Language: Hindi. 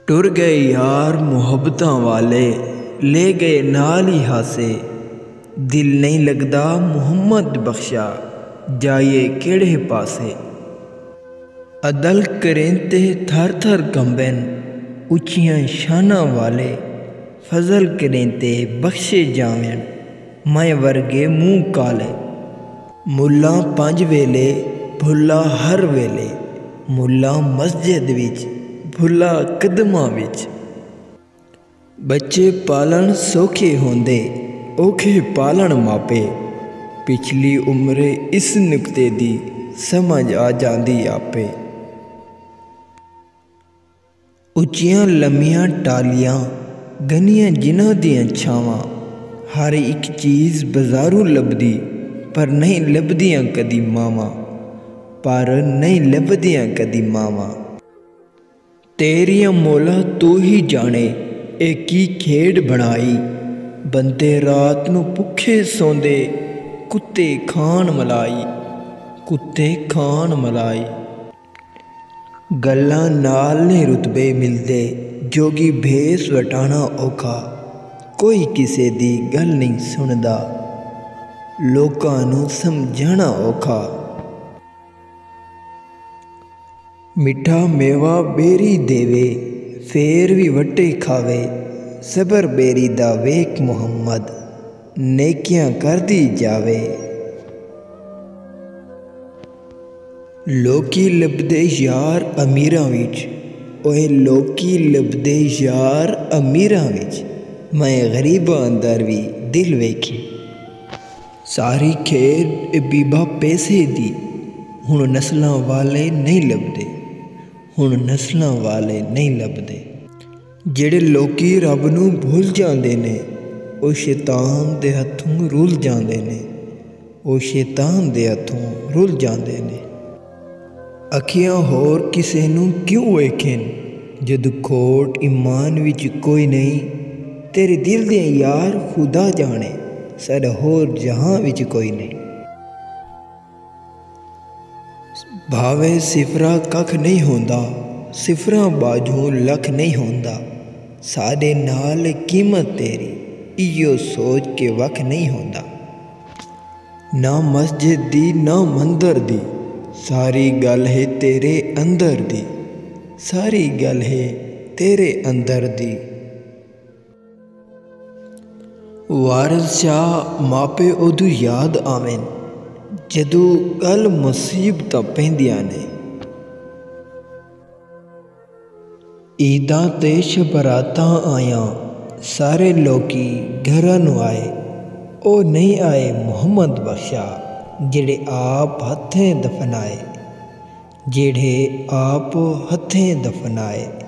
टुर गए यार मुहब्बतां वाले, ले गए नाल ही हासे। दिल नहीं लगदा मुहम्मद बख्शा, जाइए केड़े पासे। अदल करें ते थर थर कंबन, उचियां शाना वाले। फजल करें ते बख्शे जावन, मैं वर्गे मुँह काले। मुल्ला पंज वेले, भुल्ला हर वेले। मुल्ला मस्जिद विच, भुल्ला कदमां विच। बच्चे पालन सौखे होंदे, औखे पालन मापे। पिछली उम्र इस नुक्ते दी, समझ आ जांदी आपे। उचियां लम्मियां टालियां, घनियां जिन्हां दियां छावां। हर एक चीज़ बजारू लभदी, पर नहीं लभदियां कदी मावां। पर नहीं लभदियां कदी मावां। तेरियां मौला तू ही जाने, ए की खेड बनाई। बंदे रात नूं भुखे सौंदे, कुत्ते खान मलाई। कुत्ते खान मलाई। गल्लां नाल ने रुतबे मिलदे, जोगी भेस वटाना औखा। कोई किसे दी गल नहीं सुनदा, लोकां नूं समझाना औखा। मिठा मेवा बेरी देवे, फेर भी वटे खावे। सबर बेरी दा वेख मुहम्मद, नेकियां करदी जावे। लोकी लभदे यार अमीरां विच, ओए लोकी लभदे यार अमीरां विच। मैं गरीबां अंदर भी दिल वेखी। सारी खेड बीबा पैसे दी, हुण नस्लां वाले नहीं लभदे। हुण नस्लां वाले नहीं लभदे। जेड़े लोकी रब नूं भुल जांदे ने, ओ शैतान दे हत्थों रुल जांदे ने। ओ शैतान दे हत्थों रुल जांदे ने। अखियां होर किसे नूं क्यों वेखन, जद खोट ईमान विच कोई नहीं। तेरे दिल दे यार खुदा जाने, साडा होर जहां विच कोई नहीं। भावे सिफरा कख नहीं होंदा, सिफरा बाजू लख नहीं होंदा। साडे नाल कीमत तेरी, इयो सोच के वख नहीं होंदा। ना मस्जिद दी ना मंदिर दी, सारी गल है तेरे अंदर दी। सारी गल है तेरे अंदर दी। वारिस शाह मापे उदू याद आवेन, जदू गल मुसीबतां पैंदियां ने। ईदां ते शबरातां आयां, सारे लोकी घरां नूं आए। ओ नहीं आए मुहम्मद बख्शा, जेड़े आप हत्थें दफनाए। जेड़े आप हत्थें दफनाए।